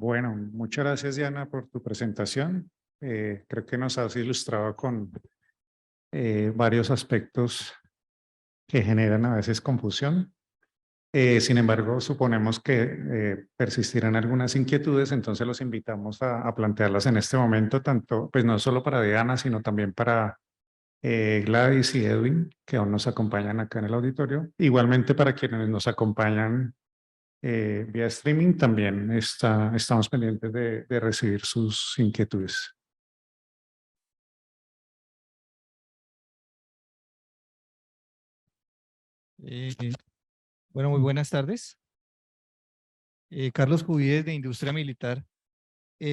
Bueno, muchas gracias, Diana, por tu presentación. Creo que nos has ilustrado con varios aspectos que generan a veces confusión. Sin embargo, suponemos que persistirán algunas inquietudes, entonces los invitamos a plantearlas en este momento, tanto, pues no solo para Diana, sino también para Gladys y Edwin, que aún nos acompañan acá en el auditorio. Igualmente para quienes nos acompañan vía streaming, también estamos pendientes de recibir sus inquietudes. Eh, bueno, muy buenas tardes. Carlos Cubides de Industria Militar.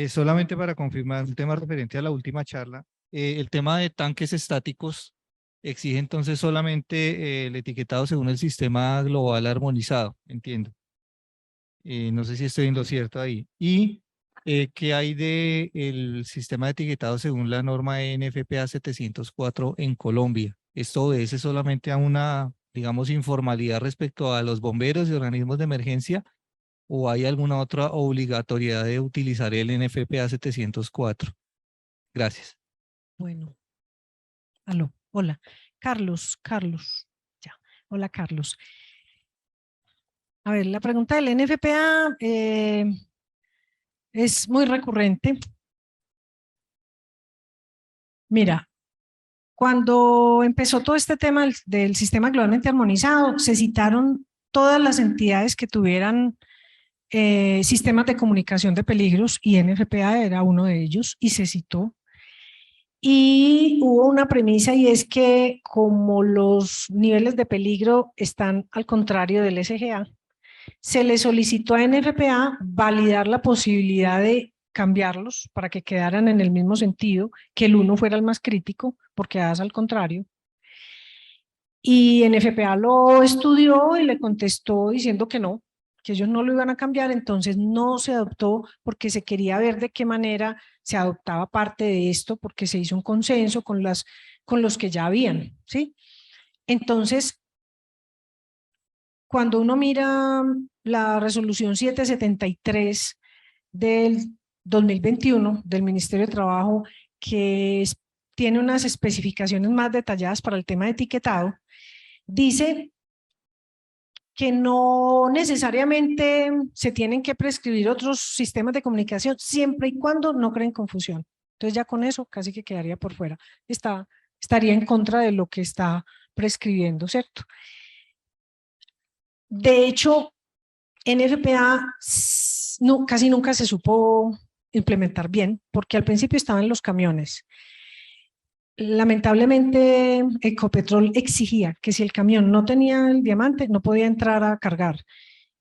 Solamente para confirmar un tema referente a la última charla, el tema de tanques estáticos exige entonces solamente el etiquetado según el sistema global armonizado, entiendo. No sé si estoy en lo cierto ahí. Y ¿qué hay de el sistema de etiquetado según la norma NFPA 704 en Colombia? ¿Esto obedece solamente a una, digamos, informalidad respecto a los bomberos y organismos de emergencia o hay alguna otra obligatoriedad de utilizar el NFPA 704? Gracias. Bueno, aló, hola. Carlos, ya. Hola, Carlos. A ver, la pregunta del NFPA es muy recurrente. Mira, cuando empezó todo este tema del sistema globalmente armonizado, se citaron todas las entidades que tuvieran sistemas de comunicación de peligros y NFPA era uno de ellos y se citó. Y hubo una premisa y es que como los niveles de peligro están al contrario del SGA, se le solicitó a NFPA validar la posibilidad de cambiarlos para que quedaran en el mismo sentido, que el uno fuera el más crítico, porque es al contrario. Y NFPA lo estudió y le contestó diciendo que no, que ellos no lo iban a cambiar, entonces no se adoptó porque se quería ver de qué manera se adoptaba parte de esto, porque se hizo un consenso con los que ya habían, ¿sí? Entonces, cuando uno mira la resolución 773 del 2021 del Ministerio de Trabajo, que tiene unas especificaciones más detalladas para el tema de etiquetado, dice que no necesariamente se tienen que prescribir otros sistemas de comunicación siempre y cuando no creen confusión. Entonces ya con eso casi que quedaría por fuera. Estaría en contra de lo que está prescribiendo, ¿cierto? De hecho, NFPA no, casi nunca se supo implementar bien, porque al principio estaban en los camiones. Lamentablemente, Ecopetrol exigía que si el camión no tenía el diamante, no podía entrar a cargar.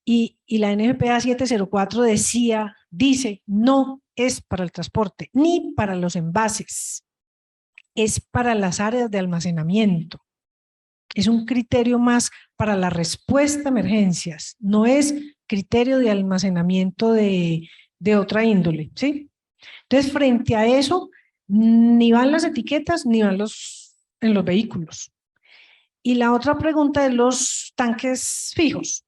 Y la NFPA 704 dice, no es para el transporte, ni para los envases, es para las áreas de almacenamiento. Es un criterio más para la respuesta a emergencias, no es criterio de almacenamiento de otra índole, ¿sí? Entonces, frente a eso, ni van las etiquetas, ni van en los vehículos. Y la otra pregunta de los tanques fijos.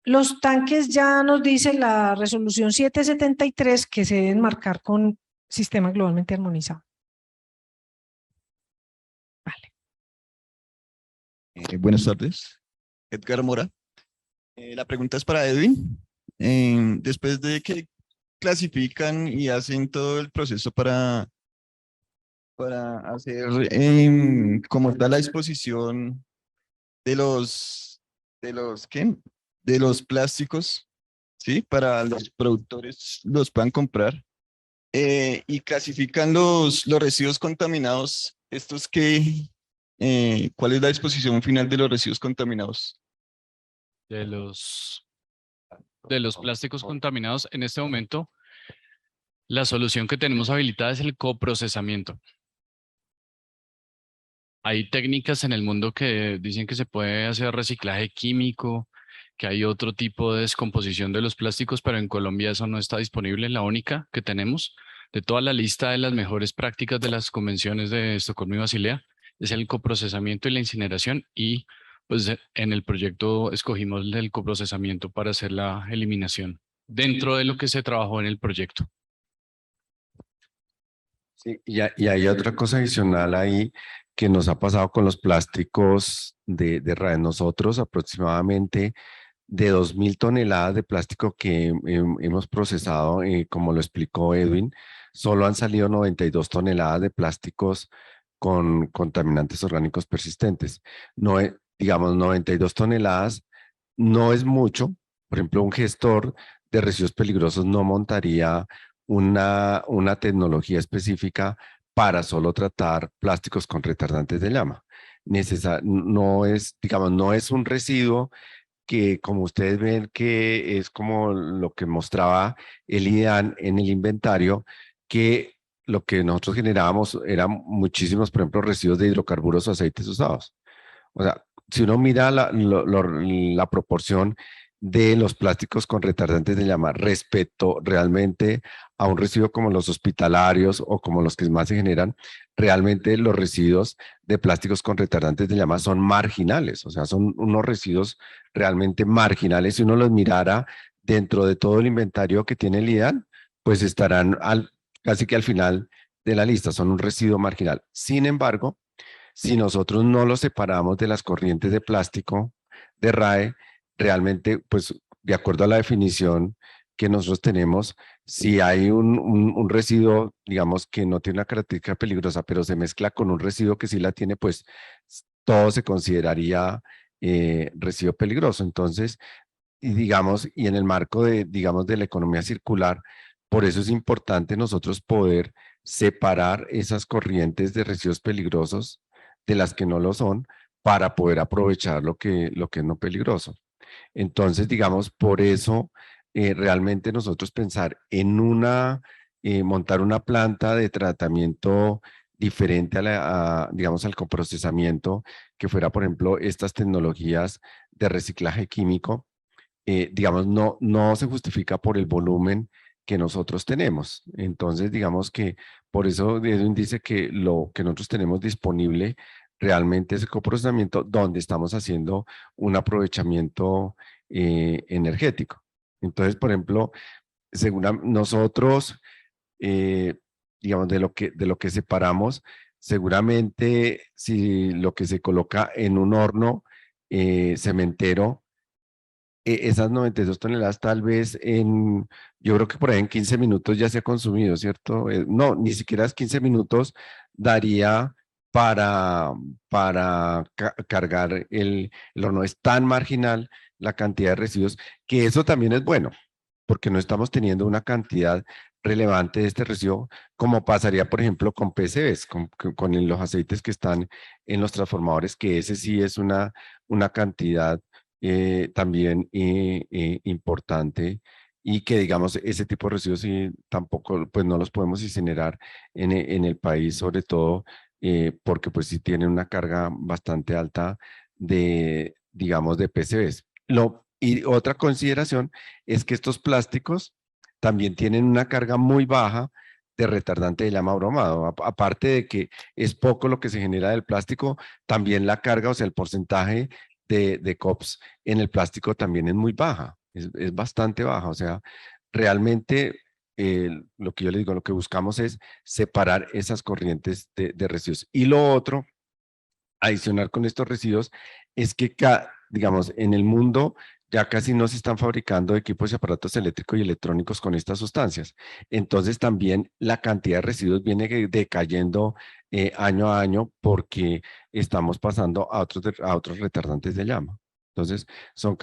Los tanques ya nos dice la resolución 773 que se deben marcar con sistema globalmente armonizado. Vale. Buenas tardes, Edgar Mora. La pregunta es para Edwin. Después de que clasifican y hacen todo el proceso para hacer cómo está la disposición ¿qué? De los plásticos, ¿sí? Para los productores los puedan comprar. Y clasifican los residuos contaminados, estos que, ¿cuál es la disposición final de los residuos contaminados? De los plásticos contaminados, en este momento, la solución que tenemos habilitada es el coprocesamiento. Hay técnicas en el mundo que dicen que se puede hacer reciclaje químico, que hay otro tipo de descomposición de los plásticos, pero en Colombia eso no está disponible. La única que tenemos de toda la lista de las mejores prácticas de las convenciones de Estocolmo y Basilea es el coprocesamiento y la incineración, y pues en el proyecto escogimos el coprocesamiento para hacer la eliminación. dentro de lo que se trabajó en el proyecto. Sí, y hay otra cosa adicional ahí que nos ha pasado con los plásticos de RAE. Nosotros aproximadamente de 2.000 toneladas de plástico que hemos procesado, como lo explicó Edwin, solo han salido 92 toneladas de plásticos con contaminantes orgánicos persistentes. No, digamos, 92 toneladas no es mucho. Por ejemplo, un gestor de residuos peligrosos no montaría una tecnología específica para solo tratar plásticos con retardantes de llama. No es, digamos, no es un residuo que, como ustedes ven, que es como lo que mostraba el IDEAN en el inventario, que lo que nosotros generábamos eran muchísimos, por ejemplo, residuos de hidrocarburos o aceites usados. O sea, si uno mira la proporción de los plásticos con retardantes de llama respecto realmente a un residuo como los hospitalarios o como los que más se generan, realmente los residuos de plásticos con retardantes de llama son marginales, o sea, son unos residuos realmente marginales. Si uno los mirara dentro de todo el inventario que tiene el IDAN, pues estarán casi que al final de la lista, son un residuo marginal. Sin embargo, si nosotros no los separamos de las corrientes de plástico de RAE, realmente, pues, de acuerdo a la definición que nosotros tenemos, si hay un residuo, digamos, que no tiene una característica peligrosa, pero se mezcla con un residuo que sí la tiene, pues, todo se consideraría residuo peligroso. Entonces, y digamos, y en el marco de, digamos, de la economía circular, por eso es importante nosotros poder separar esas corrientes de residuos peligrosos de las que no lo son, para poder aprovechar lo que es no peligroso. Entonces, digamos, por eso realmente nosotros pensar en montar una planta de tratamiento diferente digamos, al coprocesamiento, que fuera, por ejemplo, estas tecnologías de reciclaje químico, digamos, no se justifica por el volumen que nosotros tenemos. Entonces, digamos que por eso Edwin dice que lo que nosotros tenemos disponible realmente es el coprocesamiento, donde estamos haciendo un aprovechamiento energético. Entonces, por ejemplo, según nosotros, digamos, de lo que separamos, seguramente si lo que se coloca en un horno cementero, esas 92 toneladas tal vez yo creo que por ahí en 15 minutos ya se ha consumido, ¿cierto? No, ni siquiera es 15 minutos daría para cargar el horno. Es tan marginal la cantidad de residuos que eso también es bueno, porque no estamos teniendo una cantidad relevante de este residuo, como pasaría, por ejemplo, con PCBs, con los aceites que están en los transformadores, que ese sí es una cantidad también importante, y que, digamos, ese tipo de residuos sí tampoco, pues no los podemos incinerar en el país, sobre todo porque pues sí tienen una carga bastante alta de, digamos, de PCBs. Y otra consideración es que estos plásticos también tienen una carga muy baja de retardante de llama bromado. Aparte de que es poco lo que se genera del plástico, también la carga, o sea, el porcentaje de COPS en el plástico también es muy baja, es bastante baja. O sea, realmente lo que yo le digo, lo que buscamos es separar esas corrientes de residuos. Y lo otro, adicional con estos residuos, es que, digamos, en el mundo ya casi no se están fabricando equipos y aparatos eléctricos y electrónicos con estas sustancias. Entonces también la cantidad de residuos viene decayendo año a año, porque estamos pasando a otros retardantes de llama. Entonces son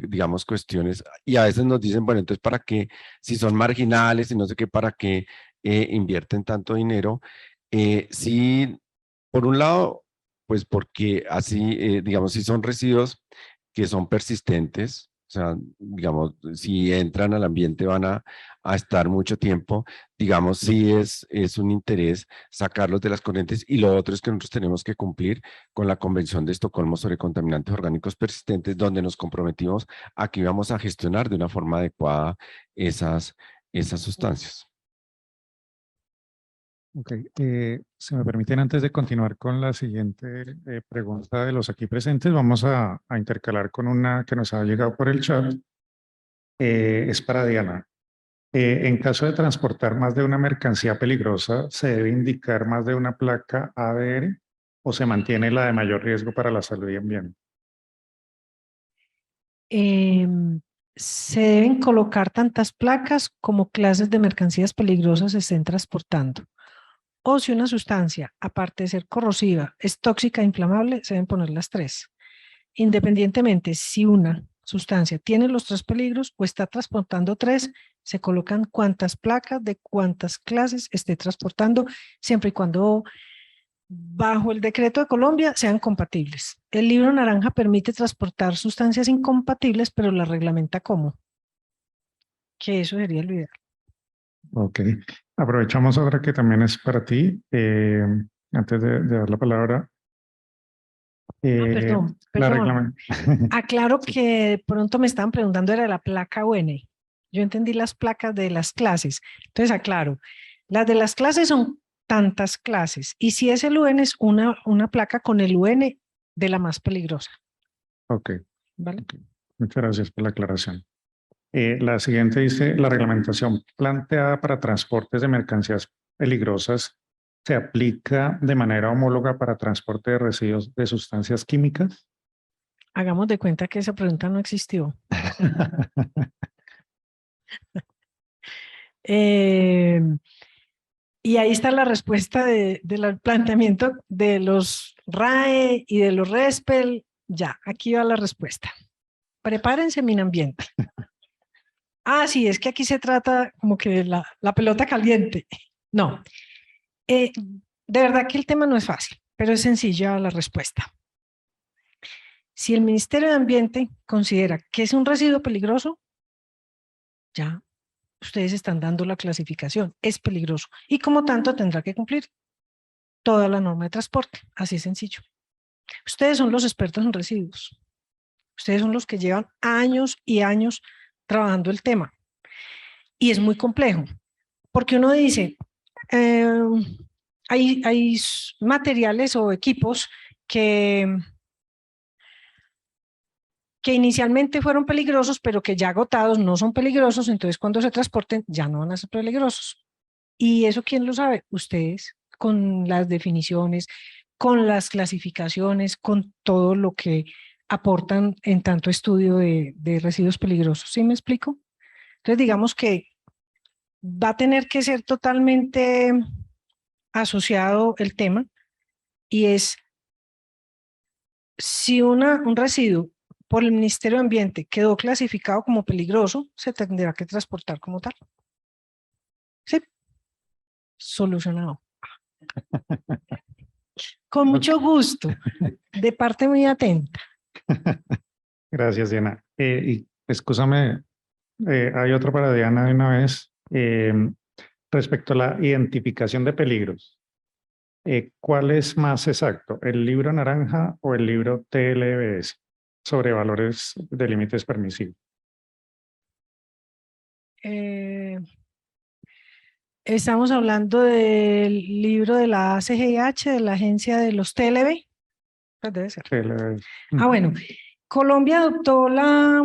digamos, cuestiones, y a veces nos dicen, bueno, entonces ¿para qué? Si son marginales y no sé qué, ¿para qué invierten tanto dinero? Sí, por un lado, pues porque así, digamos, si son residuos que son persistentes, o sea, digamos, si entran al ambiente van a estar mucho tiempo, digamos, sí es un interés sacarlos de las corrientes. Y lo otro es que nosotros tenemos que cumplir con la Convención de Estocolmo sobre contaminantes orgánicos persistentes, donde nos comprometimos a que íbamos a gestionar de una forma adecuada esas sustancias. Ok, si me permiten, antes de continuar con la siguiente pregunta de los aquí presentes, vamos a intercalar con una que nos ha llegado por el chat Es para Diana. En caso de transportar más de una mercancía peligrosa, ¿se debe indicar más de una placa ADR o se mantiene la de mayor riesgo para la salud y ambiente? Se deben colocar tantas placas como clases de mercancías peligrosas se estén transportando. O si una sustancia, aparte de ser corrosiva, es tóxica e inflamable, se deben poner las 3. Independientemente si una sustancia tiene los 3 peligros o está transportando 3, se colocan cuantas placas de cuántas clases esté transportando, siempre y cuando bajo el decreto de Colombia sean compatibles. El libro naranja permite transportar sustancias incompatibles, pero la reglamenta ¿cómo? Que eso sería lo ideal. Ok. Aprovechamos otra que también es para ti. Antes de dar la palabra. Perdón. Aclaro que de pronto me estaban preguntando era la placa UN. Yo entendí las placas de las clases. Entonces aclaro, las de las clases son tantas clases y si es el UN es una placa con el UN de la más peligrosa. Ok. ¿Vale? Ok. Muchas gracias por la aclaración. La siguiente dice, la reglamentación planteada para transportes de mercancías peligrosas se aplica de manera homóloga para transporte de residuos de sustancias químicas. Hagamos de cuenta que esa pregunta no existió. Y ahí está la respuesta del planteamiento de los RAE y de los RESPEL. Ya, aquí va la respuesta. Prepárense, Minambiente. Sí, es que aquí se trata como que de la pelota caliente. No, de verdad que el tema no es fácil, pero es sencilla la respuesta. Si el Ministerio de Ambiente considera que es un residuo peligroso, ya ustedes están dando la clasificación, es peligroso y como tanto tendrá que cumplir toda la norma de transporte, así es sencillo. Ustedes son los expertos en residuos, ustedes son los que llevan años y años trabajando el tema y es muy complejo, porque uno dice, hay materiales o equipos que inicialmente fueron peligrosos, pero que ya agotados no son peligrosos, entonces cuando se transporten ya no van a ser peligrosos. ¿Y eso quién lo sabe? Ustedes, con las definiciones, con las clasificaciones, con todo lo que aportan en tanto estudio de residuos peligrosos. ¿Sí me explico? Entonces digamos que va a tener que ser totalmente asociado el tema y es si un residuo por el Ministerio de Ambiente quedó clasificado como peligroso, se tendrá que transportar como tal. Sí, solucionado. Con mucho gusto, de parte muy atenta. Gracias, Diana. Y escúchame, hay otro para Diana de una vez. Respecto a la identificación de peligros, ¿cuál es más exacto, el libro naranja o el libro TLBS sobre valores de límites permisivos? Estamos hablando del libro de la ACGIH, de la agencia de los TLB. Pues debe ser. TLBS. Bueno, Colombia adoptó la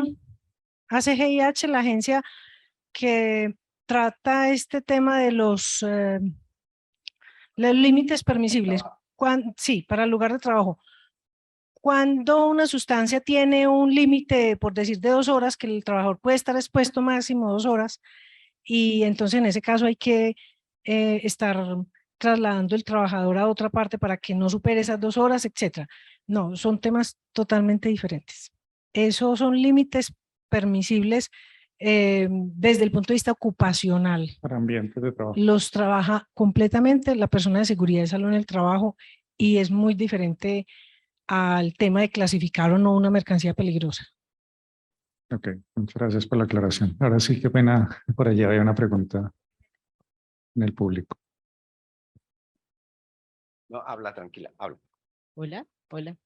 ACGIH, la agencia que trata este tema de los límites permisibles. Sí, para el lugar de trabajo. Cuando una sustancia tiene un límite, por decir, de 2 horas, que el trabajador puede estar expuesto máximo 2 horas, y entonces en ese caso hay que estar trasladando el trabajador a otra parte para que no supere esas 2 horas, etcétera. No, son temas totalmente diferentes. Esos son límites permisibles desde el punto de vista ocupacional. Para ambientes de trabajo. Los trabaja completamente la persona de seguridad de salud en el trabajo y es muy diferente al tema de clasificar o no una mercancía peligrosa. Ok, muchas gracias por la aclaración. Ahora sí, qué pena, por allá hay una pregunta en el público. No, habla tranquila, habla. Hola, hola.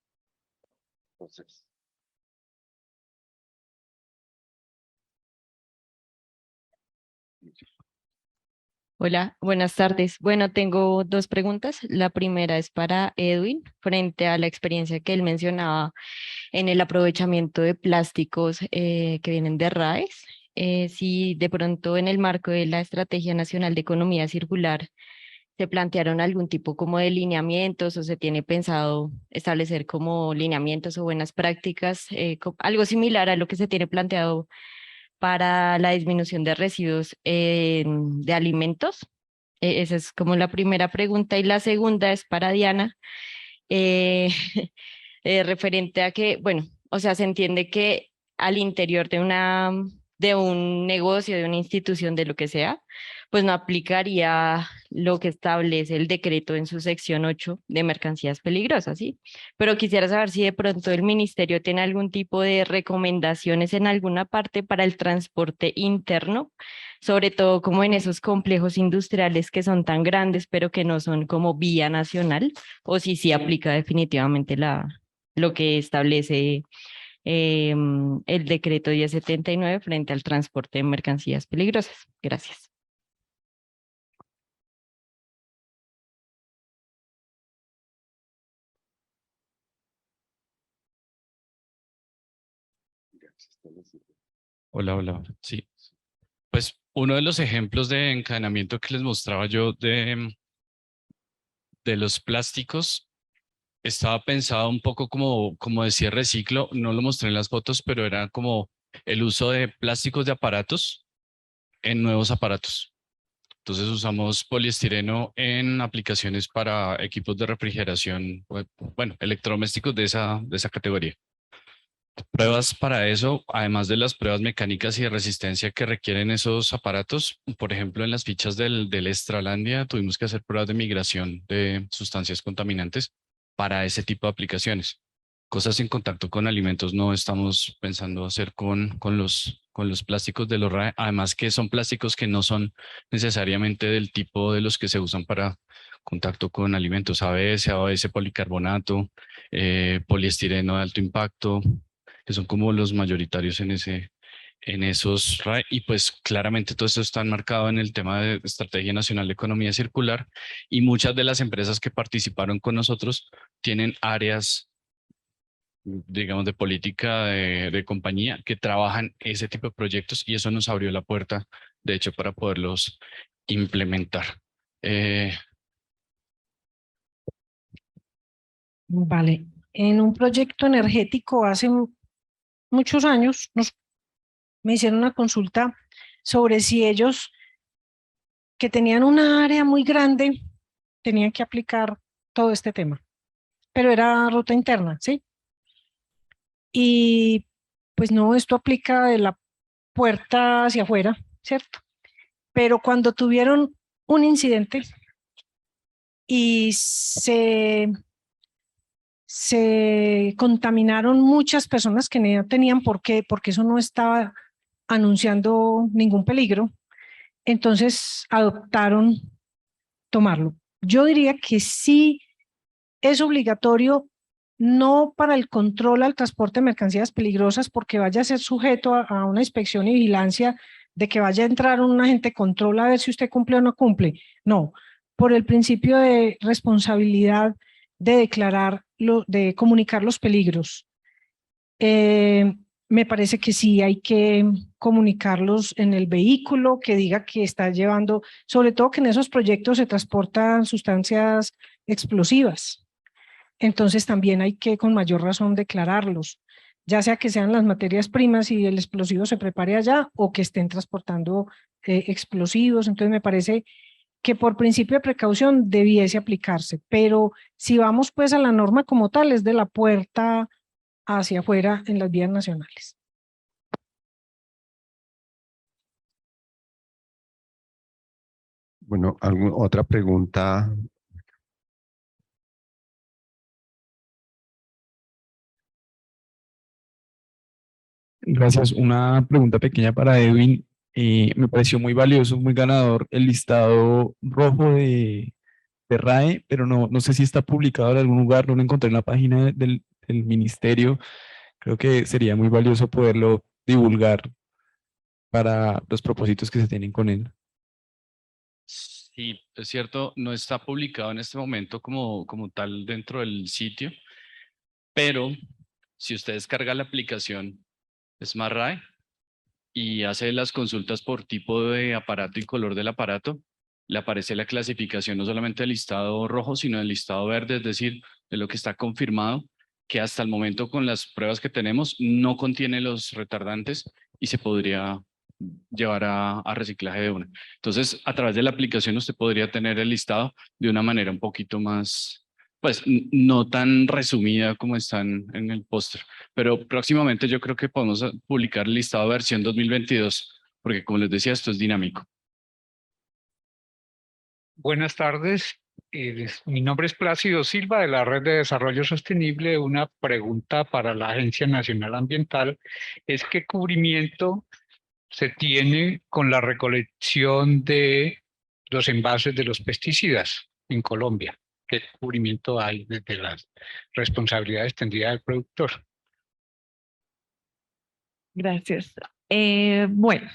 Entonces, Hola, buenas tardes. Bueno, tengo 2 preguntas. La primera es para Edwin, frente a la experiencia que él mencionaba en el aprovechamiento de plásticos que vienen de RAES. si de pronto en el marco de la Estrategia Nacional de Economía Circular se plantearon algún tipo como de lineamientos o se tiene pensado establecer como lineamientos o buenas prácticas, algo similar a lo que se tiene planteado para la disminución de residuos de alimentos. Esa es como la primera pregunta. Y la segunda es para Diana, eh, referente a que, bueno, o sea, se entiende que al interior de un negocio, de una institución, de lo que sea, pues no aplicaría lo que establece el decreto en su sección 8 de mercancías peligrosas, ¿sí? Pero quisiera saber si de pronto el ministerio tiene algún tipo de recomendaciones en alguna parte para el transporte interno, sobre todo como en esos complejos industriales que son tan grandes, pero que no son como vía nacional, o si sí aplica definitivamente lo que establece el decreto 1079 frente al transporte de mercancías peligrosas. Gracias. Hola, hola. Sí, pues uno de los ejemplos de encadenamiento que les mostraba yo de los plásticos estaba pensado un poco como decía reciclo, no lo mostré en las fotos, pero era como el uso de plásticos de aparatos en nuevos aparatos. Entonces usamos poliestireno en aplicaciones para equipos de refrigeración, bueno, electrodomésticos de esa categoría. Pruebas para eso, además de las pruebas mecánicas y de resistencia que requieren esos aparatos, por ejemplo, en las fichas del Extralandia tuvimos que hacer pruebas de migración de sustancias contaminantes para ese tipo de aplicaciones. Cosas en contacto con alimentos no estamos pensando hacer con los plásticos de los RAE, además que son plásticos que no son necesariamente del tipo de los que se usan para contacto con alimentos, ABS policarbonato, poliestireno de alto impacto, que son como los mayoritarios en esos RAE. Y pues claramente todo esto está enmarcado en el tema de Estrategia Nacional de Economía Circular y muchas de las empresas que participaron con nosotros tienen áreas, digamos, de política de compañía que trabajan ese tipo de proyectos y eso nos abrió la puerta, de hecho, para poderlos implementar. Vale. En un proyecto energético hace muchos años me hicieron una consulta sobre si ellos que tenían una área muy grande tenían que aplicar todo este tema, pero era ruta interna, ¿sí? Y pues no, esto aplica de la puerta hacia afuera, ¿cierto? Pero cuando tuvieron un incidente y se contaminaron muchas personas que no tenían por qué, porque eso no estaba anunciando ningún peligro, entonces adoptaron tomarlo. Yo diría que sí es obligatorio, no para el control al transporte de mercancías peligrosas, porque vaya a ser sujeto a una inspección y vigilancia de que vaya a entrar un agente de control a ver si usted cumple o no cumple. No, por el principio de responsabilidad de declarar, de comunicar los peligros. Me parece que sí hay que comunicarlos en el vehículo, que diga que está llevando, sobre todo que en esos proyectos se transportan sustancias explosivas. Entonces también hay que con mayor razón declararlos, ya sea que sean las materias primas y el explosivo se prepare allá o que estén transportando explosivos. Entonces me parece que por principio de precaución debiese aplicarse, pero si vamos pues a la norma como tal, es de la puerta hacia afuera en las vías nacionales. Bueno, otra pregunta? Gracias. Una pregunta pequeña para Edwin. Me pareció muy valioso, muy ganador el listado rojo de RAE, pero no sé si está publicado en algún lugar, no lo encontré en la página del ministerio. Creo que sería muy valioso poderlo divulgar para los propósitos que se tienen con él. Sí, es cierto, no está publicado en este momento como tal dentro del sitio, pero si usted descarga la aplicación SmartRAE y hace las consultas por tipo de aparato y color del aparato, le aparece la clasificación no solamente del listado rojo, sino del listado verde, es decir, de lo que está confirmado, que hasta el momento con las pruebas que tenemos no contiene los retardantes y se podría llevar a reciclaje de una. Entonces, a través de la aplicación usted podría tener el listado de una manera un poquito más, pues no tan resumida como están en el póster, pero próximamente yo creo que podemos publicar el listado versión 2022, porque como les decía, esto es dinámico. Buenas tardes. Mi nombre es Plácido Silva de la Red de Desarrollo Sostenible. Una pregunta para la Agencia Nacional Ambiental es ¿qué cubrimiento se tiene con la recolección de los envases de los pesticidas en Colombia? ¿Qué cubrimiento hay desde las responsabilidades extendidas del productor? Gracias. Bueno,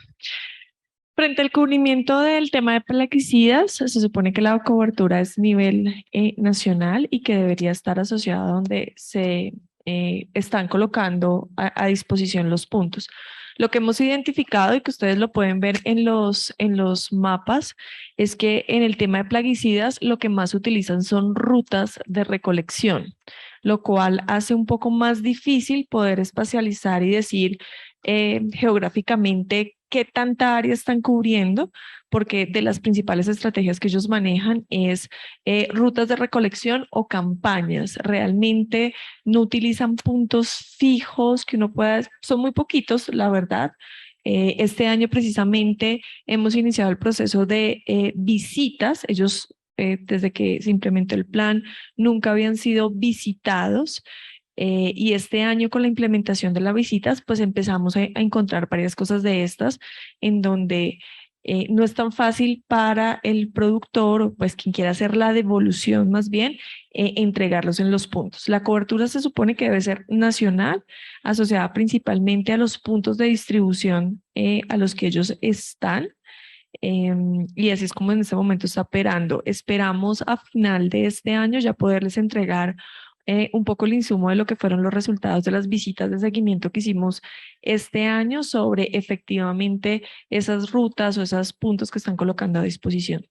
frente al cubrimiento del tema de plaguicidas, se supone que la cobertura es nivel nacional y que debería estar asociada donde se están colocando a disposición los puntos. Lo que hemos identificado y que ustedes lo pueden ver en los mapas es que en el tema de plaguicidas lo que más utilizan son rutas de recolección, lo cual hace un poco más difícil poder espacializar y decir geográficamente qué tanta área están cubriendo, porque de las principales estrategias que ellos manejan es rutas de recolección o campañas. Realmente no utilizan puntos fijos que uno pueda, son muy poquitos, la verdad. Este año precisamente hemos iniciado el proceso de visitas. Ellos, desde que se implementó el plan, nunca habían sido visitados. Y este año con la implementación de las visitas, pues empezamos a encontrar varias cosas de estas en donde no es tan fácil para el productor o pues quien quiera hacer la devolución más bien, entregarlos en los puntos. La cobertura se supone que debe ser nacional, asociada principalmente a los puntos de distribución a los que ellos están. Y así es como en este momento está operando. Esperamos a final de este año ya poderles entregar un poco el insumo de lo que fueron los resultados de las visitas de seguimiento que hicimos este año sobre efectivamente esas rutas o esos puntos que están colocando a disposición.